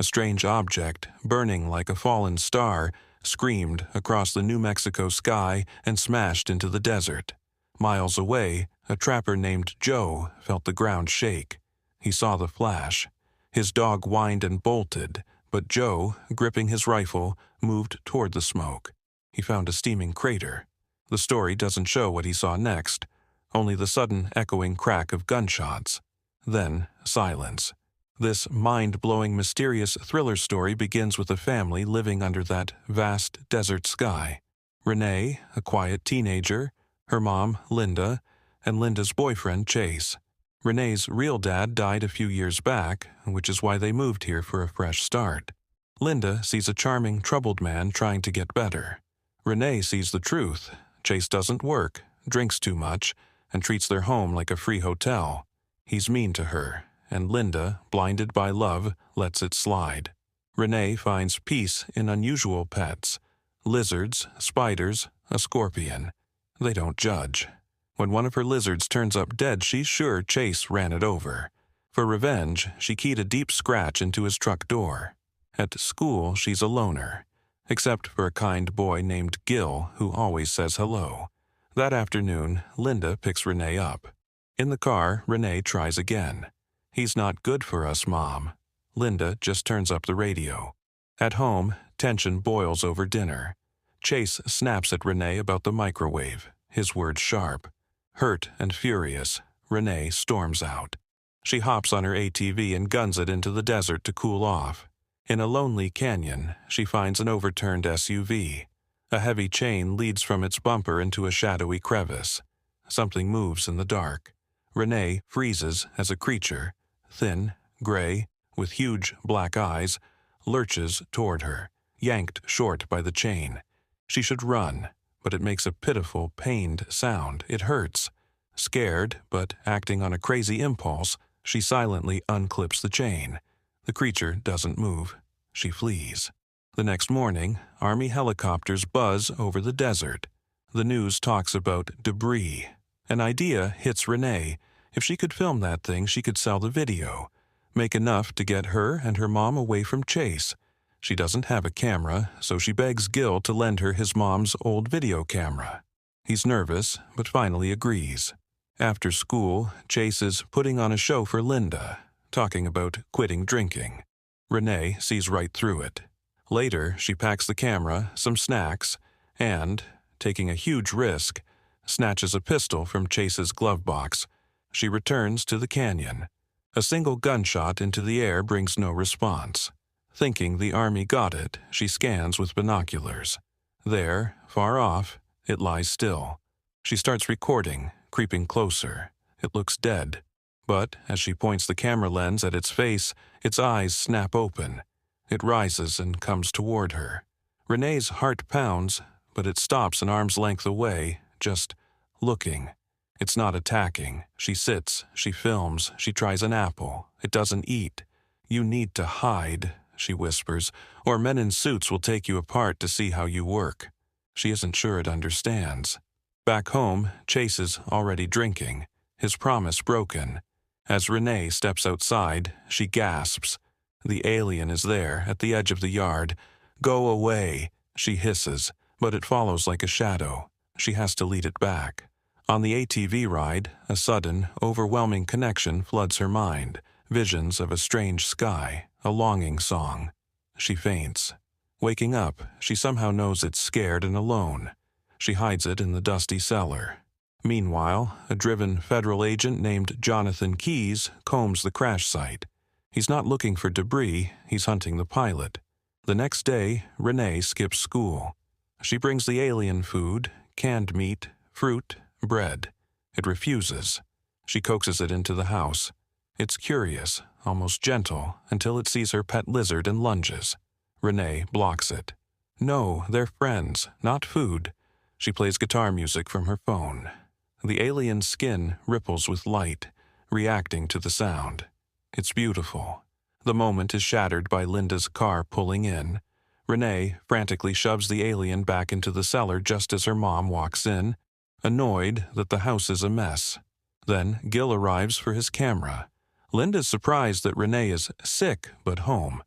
A strange object, burning like a fallen star, screamed across the New Mexico sky and smashed into the desert. Miles away, a trapper named Joe felt the ground shake. He saw the flash. His dog whined and bolted, but Joe, gripping his rifle, moved toward the smoke. He found a steaming crater. The story doesn't show what he saw next, only the sudden echoing crack of gunshots. Then, silence. This mind-blowing, mysterious thriller story begins with a family living under that vast desert sky. Renee, a quiet teenager, her mom, Linda, and Linda's boyfriend, Chase. Renee's real dad died a few years back, which is why they moved here for a fresh start. Linda sees a charming, troubled man trying to get better. Renee sees the truth. Chase doesn't work, drinks too much, and treats their home like a free hotel. He's mean to her, and Linda, blinded by love, lets it slide. Renee finds peace in unusual pets. Lizards, spiders, a scorpion. They don't judge. When one of her lizards turns up dead, she's sure Chase ran it over. For revenge, she keyed a deep scratch into his truck door. At school, she's a loner, except for a kind boy named Gil who always says hello. That afternoon, Linda picks Renee up. In the car, Renee tries again. "He's not good for us, Mom." Linda just turns up the radio. At home, tension boils over dinner. Chase snaps at Renee about the microwave, his words sharp. Hurt and furious, Renee storms out. She hops on her ATV and guns it into the desert to cool off. In a lonely canyon, she finds an overturned SUV. A heavy chain leads from its bumper into a shadowy crevice. Something moves in the dark. Renee freezes as a creature, thin, gray, with huge black eyes, lurches toward her, yanked short by the chain. She should run, but it makes a pitiful, pained sound. It hurts. Scared, but acting on a crazy impulse, she silently unclips the chain. The creature doesn't move. She flees. The next morning, Army helicopters buzz over the desert. The news talks about debris. An idea hits Renee. If she could film that thing, she could sell the video. Make enough to get her and her mom away from Chase. She doesn't have a camera, so she begs Gil to lend her his mom's old video camera. He's nervous, but finally agrees. After school, Chase is putting on a show for Linda, talking about quitting drinking. Renee sees right through it. Later, she packs the camera, some snacks, and, taking a huge risk, snatches a pistol from Chase's glove box. She returns to the canyon. A single gunshot into the air brings no response. Thinking the Army got it, she scans with binoculars. There, far off, it lies still. She starts recording, creeping closer. It looks dead. But as she points the camera lens at its face, its eyes snap open. It rises and comes toward her. Renee's heart pounds, but it stops an arm's length away, just looking. It's not attacking. She sits, she films, she tries an apple. It doesn't eat. "You need to hide," she whispers, "or men in suits will take you apart to see how you work." She isn't sure it understands. Back home, Chase is already drinking, his promise broken. As Renee steps outside, she gasps. The alien is there, at the edge of the yard. "Go away," she hisses, but it follows like a shadow. She has to lead it back. On the ATV ride, a sudden, overwhelming connection floods her mind. Visions of a strange sky, a longing song. She faints. Waking up, she somehow knows it's scared and alone. She hides it in the dusty cellar. Meanwhile, a driven federal agent named Jonathan Keyes combs the crash site. He's not looking for debris, he's hunting the pilot. The next day, Renee skips school. She brings the alien food, canned meat, fruit, bread. It refuses. She coaxes it into the house. It's curious, almost gentle, until it sees her pet lizard and lunges. Renee blocks it. No, they're friends, not food. She plays guitar music from her phone. The alien's skin ripples with light, reacting to the sound. It's beautiful. The moment is shattered by Linda's car pulling in. Renee frantically shoves the alien back into the cellar just as her mom walks in, annoyed that the house is a mess. Then Gil arrives for his camera. Linda's surprised that Renee is sick but home.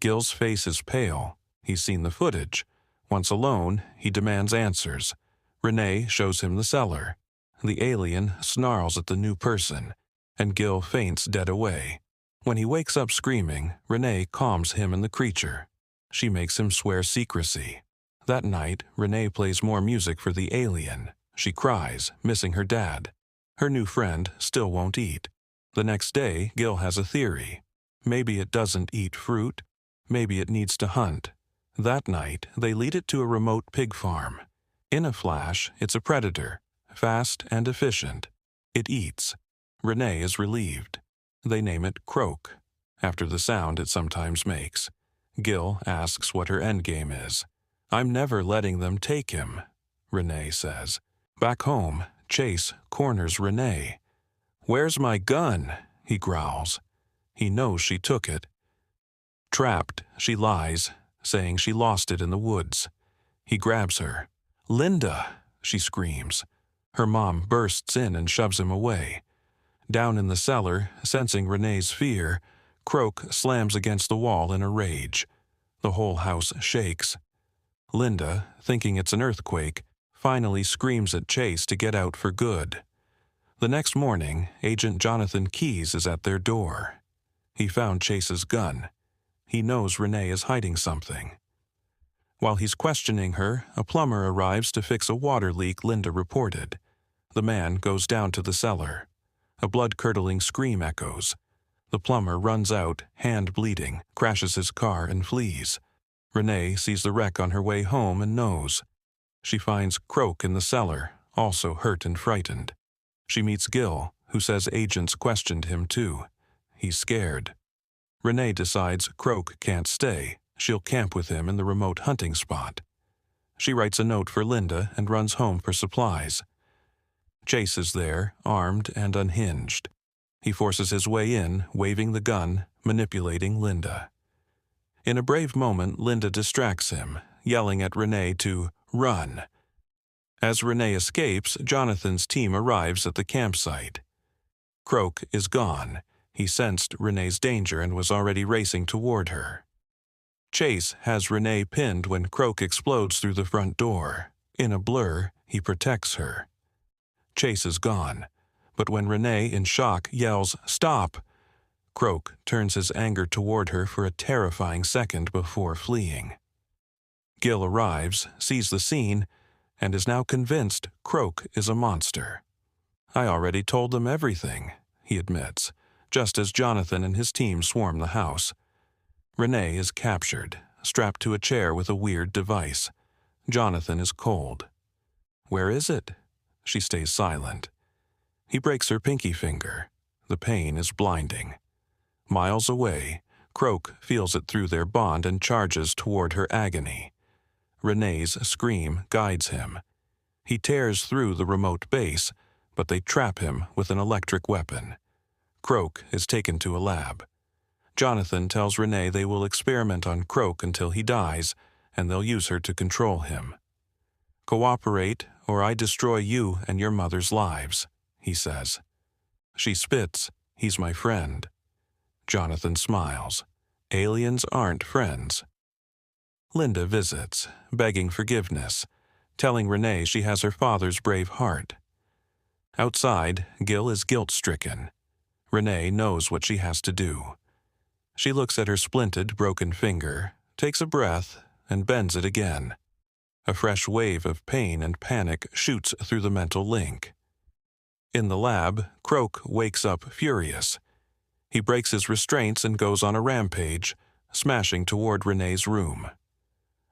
Gil's face is pale. He's seen the footage. Once alone, he demands answers. Renee shows him the cellar. The alien snarls at the new person, and Gil faints dead away. When he wakes up screaming, Renee calms him and the creature. She makes him swear secrecy. That night, Renee plays more music for the alien. She cries, missing her dad. Her new friend still won't eat. The next day, Gil has a theory. Maybe it doesn't eat fruit. Maybe it needs to hunt. That night, they lead it to a remote pig farm. In a flash, it's a predator, fast and efficient. It eats. Renee is relieved. They name it Croak, after the sound it sometimes makes. Gil asks what her endgame is. "I'm never letting them take him," Renee says. Back home, Chase corners Renee. "Where's my gun?" he growls. He knows she took it. Trapped, she lies, saying she lost it in the woods. He grabs her. "Linda!" she screams. Her mom bursts in and shoves him away. Down in the cellar, sensing Renee's fear, Croak slams against the wall in a rage. The whole house shakes. Linda, thinking it's an earthquake, finally screams at Chase to get out for good. The next morning, Agent Jonathan Keyes is at their door. He found Chase's gun. He knows Renee is hiding something. While he's questioning her, a plumber arrives to fix a water leak Linda reported. The man goes down to the cellar. A blood-curdling scream echoes. The plumber runs out, hand bleeding, crashes his car and flees. Renee sees the wreck on her way home and knows. She finds Croak in the cellar, also hurt and frightened. She meets Gil, who says agents questioned him too. He's scared. Renee decides Croak can't stay. She'll camp with him in the remote hunting spot. She writes a note for Linda and runs home for supplies. Chase is there, armed and unhinged. He forces his way in, waving the gun, manipulating Linda. In a brave moment, Linda distracts him, yelling at Renee to run. As Renee escapes, Jonathan's team arrives at the campsite. Croak is gone. He sensed Renee's danger and was already racing toward her. Chase has Renee pinned when Croak explodes through the front door. In a blur, he protects her. Chase is gone, but when Renee, in shock, yells, "Stop!" Croak turns his anger toward her for a terrifying second before fleeing. Gil arrives, sees the scene, and is now convinced Croak is a monster. "I already told them everything," he admits, just as Jonathan and his team swarm the house. Renee is captured, strapped to a chair with a weird device. Jonathan is cold. "Where is it?" She stays silent. He breaks her pinky finger. The pain is blinding. Miles away, Croak feels it through their bond and charges toward her agony. Renee's scream guides him. He tears through the remote base, but they trap him with an electric weapon. Croak is taken to a lab. Jonathan tells Renee they will experiment on Croak until he dies, and they'll use her to control him. "Cooperate, or I destroy you and your mother's lives," he says. She spits, "He's my friend." Jonathan smiles. Aliens aren't friends. Linda visits, begging forgiveness, telling Renee she has her father's brave heart. Outside, Gil is guilt-stricken. Renee knows what she has to do. She looks at her splinted, broken finger, takes a breath, and bends it again. A fresh wave of pain and panic shoots through the mental link. In the lab, Croak wakes up furious. He breaks his restraints and goes on a rampage, smashing toward Renee's room.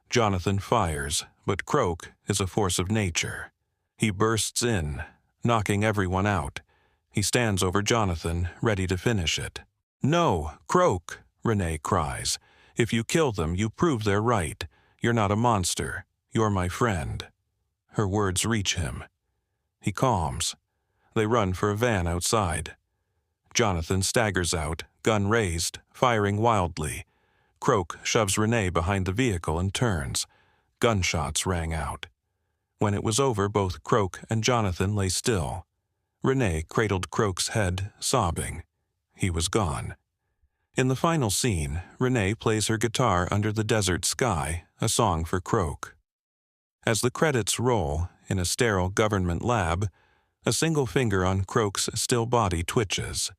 Jonathan fires, but Croak is a force of nature. He bursts in, knocking everyone out. He stands over Jonathan, ready to finish it. "No, Croak," Renee cries. "If you kill them, you prove they're right. You're not a monster. You're my friend." Her words reach him. He calms. They run for a van outside. Jonathan staggers out, gun raised, firing wildly. Croak shoves Renee behind the vehicle and turns. Gunshots rang out. When it was over, both Croak and Jonathan lay still. Renee cradled Croak's head, sobbing. He was gone. In the final scene, Renee plays her guitar under the desert sky, a song for Croak. As the credits roll, in a sterile government lab, a single finger on Croak's still body twitches.